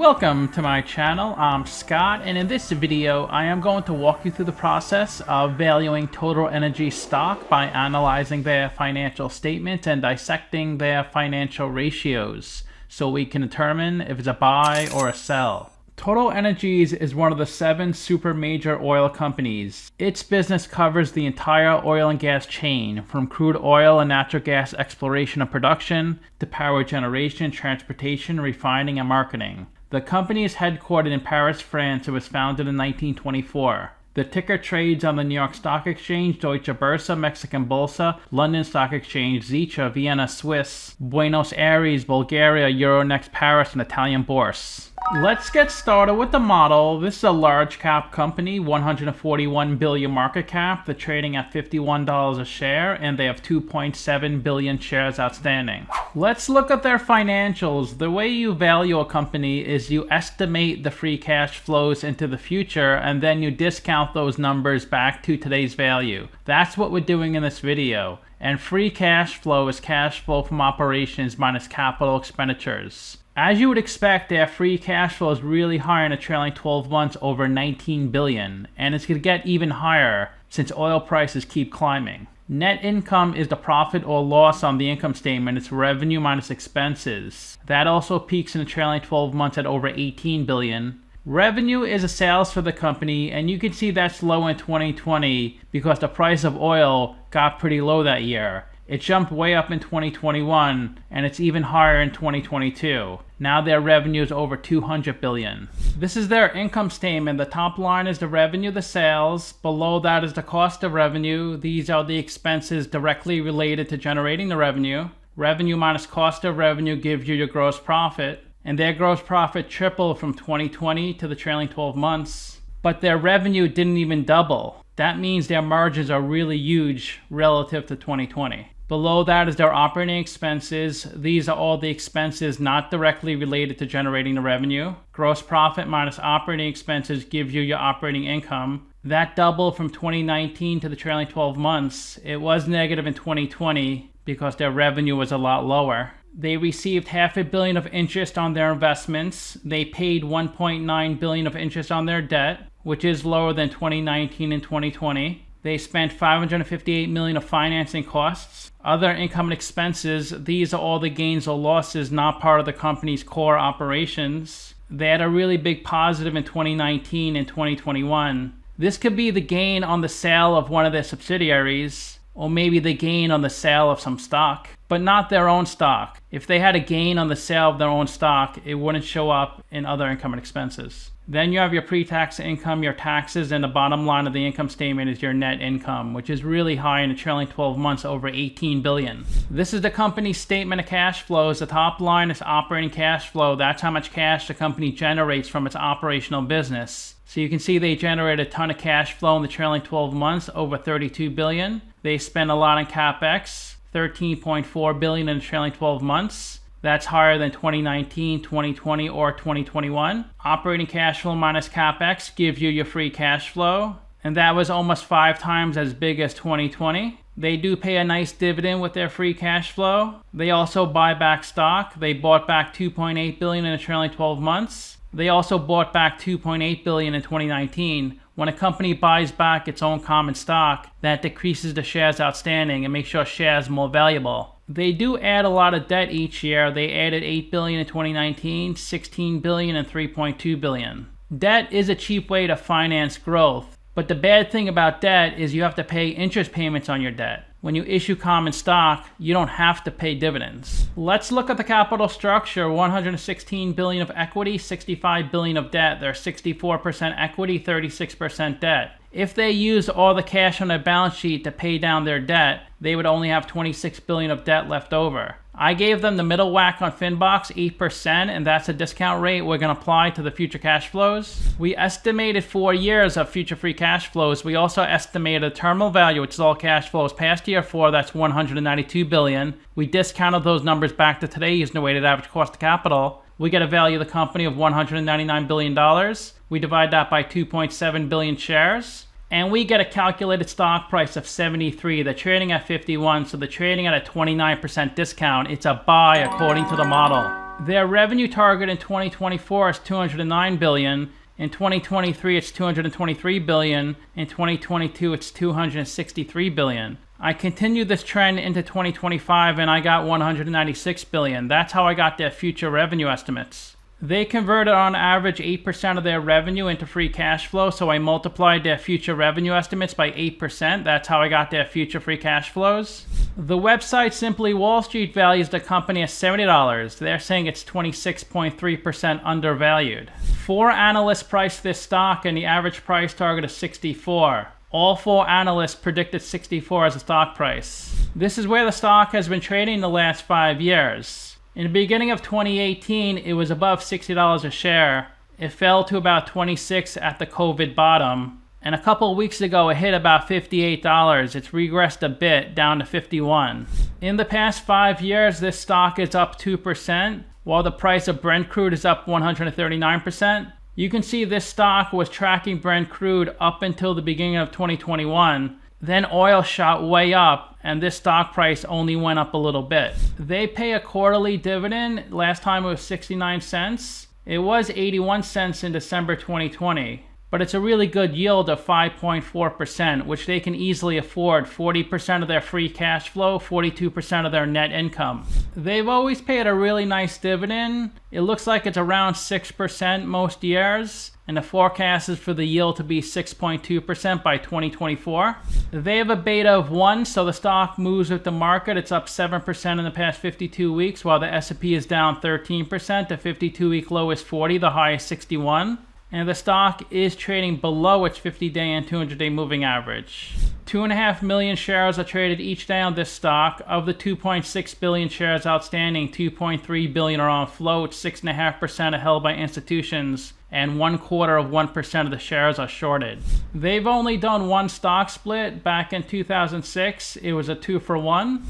Welcome to my channel. I'm Scott, and in this video I am going to walk you through the process of valuing TotalEnergies stock by analyzing their financial statements and dissecting their financial ratios so we can determine if it's a buy or a sell. TotalEnergies is one of the 7 super major oil companies. Its business covers the entire oil and gas chain, from crude oil and natural gas exploration and production to power generation, transportation, refining, and marketing. The company is headquartered in Paris, France. It was founded in 1924. The ticker trades on the New York Stock Exchange, Deutsche Börse, Mexican Bolsa, London Stock Exchange, Zicha, Vienna, Swiss, Buenos Aires, Bulgaria, Euronext Paris, and Italian Bourse. Let's get started with the model. This is a large cap company, 141 billion market cap. They're trading at $51 a share, and they have 2.7 billion shares outstanding. Let's look at their financials. The way you value a company is you estimate the free cash flows into the future, and then you discount those numbers back to today's value. That's what we're doing in this video. And free cash flow is cash flow from operations minus capital expenditures. As you would expect, their free cash flow is really high in the trailing 12 months, over 19 billion, and it's going to get even higher since oil prices keep climbing. Net income is the profit or loss on the income statement. It's revenue minus expenses. That also peaks in the trailing 12 months at over 18 billion. Revenue is the sales for the company, and you can see that's low in 2020 because the price of oil got pretty low that year. It jumped way up in 2021, and it's even higher in 2022. Now their revenue is over 200 billion. This is their income statement. The top line is the revenue, the sales. Below that is the cost of revenue. These are the expenses directly related to generating the revenue. Revenue minus cost of revenue gives you your gross profit. And their gross profit tripled from 2020 to the trailing 12 months. But their revenue didn't even double. That means their margins are really huge relative to 2020. Below that is their operating expenses. These are all the expenses not directly related to generating the revenue. Gross profit minus operating expenses gives you your operating income. That doubled from 2019 to the trailing 12 months. It was negative in 2020 because their revenue was a lot lower. They received $500 million of interest on their investments. They paid $1.9 billion of interest on their debt, which is lower than 2019 and 2020. They spent $558 million of financing costs. Other income and expenses, these are all the gains or losses not part of the company's core operations. They had a really big positive in 2019 and 2021. This could be the gain on the sale of one of their subsidiaries, or maybe the gain on the sale of some stock, but not their own stock. If they had a gain on the sale of their own stock, it wouldn't show up in other income and expenses. Then you have your pre-tax income, your taxes, and the bottom line of the income statement is your net income, which is really high in the trailing 12 months, over 18 billion. This is the company's statement of cash flows. The top line is operating cash flow. That's how much cash the company generates from its operational business. So you can see they generate a ton of cash flow in the trailing 12 months, over 32 billion. They spend a lot on CapEx, 13.4 billion in the trailing 12 months. That's higher than 2019, 2020, or 2021. Operating cash flow minus CapEx gives you your free cash flow, and that was almost 5 times as big as 2020. They do pay a nice dividend with their free cash flow. They also buy back stock. They bought back 2.8 billion in the trailing 12 months. They also bought back 2.8 billion in 2019. When a company buys back its own common stock, that decreases the shares outstanding and makes your shares more valuable. They do add a lot of debt each year. They added 8 billion in 2019, 16 billion, and 3.2 billion. Debt is a cheap way to finance growth, but the bad thing about debt is you have to pay interest payments on your debt. When you issue common stock, you don't have to pay dividends. Let's look at the capital structure. 116 billion of equity, 65 billion of debt. They're 64% equity, 36% debt. If they used all the cash on their balance sheet to pay down their debt, they would only have 26 billion of debt left over. I gave them the middle whack on Finbox, 8%, and that's a discount rate we're going to apply to the future cash flows. We estimated 4 years of future free cash flows. We also estimated a terminal value, which is all cash flows past year 4, that's 192 billion. We discounted those numbers back to today using the weighted average cost of capital. We get a value of the company of $199 billion. We divide that by 2.7 billion shares. And we get a calculated stock price of 73. They're trading at 51, so they're trading at a 29% discount. It's a buy according to the model. Their revenue target in 2024 is $209 billion. In 2023, it's $223 billion. In 2022, it's $263 billion. I continued this trend into 2025 and I got $196 billion. That's how I got their future revenue estimates. They converted on average 8% of their revenue into free cash flow, so I multiplied their future revenue estimates by 8%. That's how I got their future free cash flows. The website Simply Wall Street values the company at $70. They're saying it's 26.3% undervalued. 4 analysts priced this stock and the average price target is 64. All 4 analysts predicted 64 as a stock price. This is where the stock has been trading the last 5 years. In the beginning of 2018, it was above $60 a share. It fell to about $26 at the COVID bottom. And a couple of weeks ago, it hit about $58. It's regressed a bit down to $51. In the past 5 years, this stock is up 2%, while the price of Brent crude is up 139%. You can see this stock was tracking Brent crude up until the beginning of 2021. Then oil shot way up, and this stock price only went up a little bit. They pay a quarterly dividend. Last time it was 69 cents. It was 81 cents in December 2020. But it's a really good yield of 5.4%, which they can easily afford. 40% of their free cash flow, 42% of their net income. They've always paid a really nice dividend. It looks like it's around 6% most years. And the forecast is for the yield to be 6.2% by 2024. They have a beta of 1, so the stock moves with the market. It's up 7% in the past 52 weeks, while the S&P is down 13%. The 52-week low is 40, the high is 61. And the stock is trading below its 50-day and 200-day moving average. 2.5 million shares are traded each day on this stock. Of the 2.6 billion shares outstanding, 2.3 billion are on float, 6.5% are held by institutions, and 1/4% of the shares are shorted. They've only done one stock split back in 2006. It was a 2-for-1.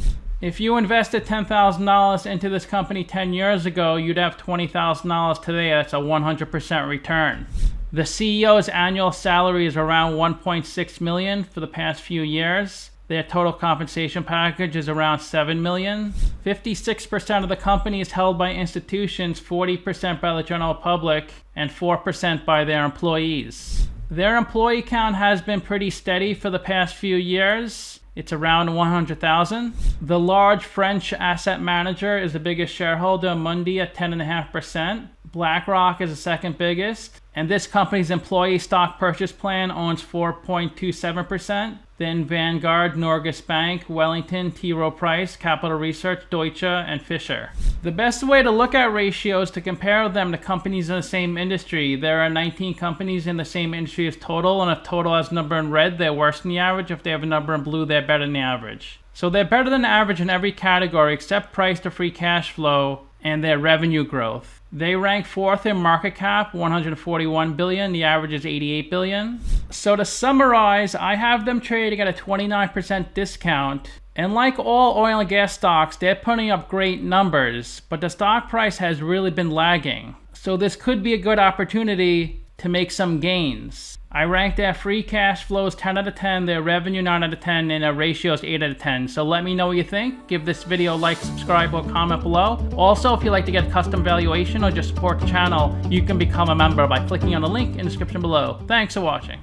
If you invested $10,000 into this company 10 years ago, you'd have $20,000 today. That's a 100% return. The CEO's annual salary is around $1.6 million for the past few years. Their total compensation package is around $7 million. 56% of the company is held by institutions, 40% by the general public, and 4% by their employees. Their employee count has been pretty steady for the past few years. It's around 100,000. The large French asset manager is the biggest shareholder, Mundi, at 10.5%. BlackRock is the second biggest. And this company's employee stock purchase plan owns 4.27%. Then Vanguard, Norges Bank, Wellington, T. Rowe Price, Capital Research, Deutsche, and Fisher. The best way to look at ratios to compare them to companies in the same industry. There are 19 companies in the same industry as Total, and if Total has a number in red, they're worse than the average. If they have a number in blue, they're better than the average. So they're better than the average in every category except price to free cash flow and their revenue growth. They rank 4th in market cap, $141 billion. The average is $88 billion. So to summarize, I have them trading at a 29% discount. And like all oil and gas stocks, they're putting up great numbers, but the stock price has really been lagging. So this could be a good opportunity to make some gains. I rank their free cash flows 10 out of 10, their revenue 9 out of 10, and their ratios 8 out of 10. So let me know what you think. Give this video a like, subscribe, or comment below. Also, if you'd like to get custom valuation or just support the channel, you can become a member by clicking on the link in the description below. Thanks for watching.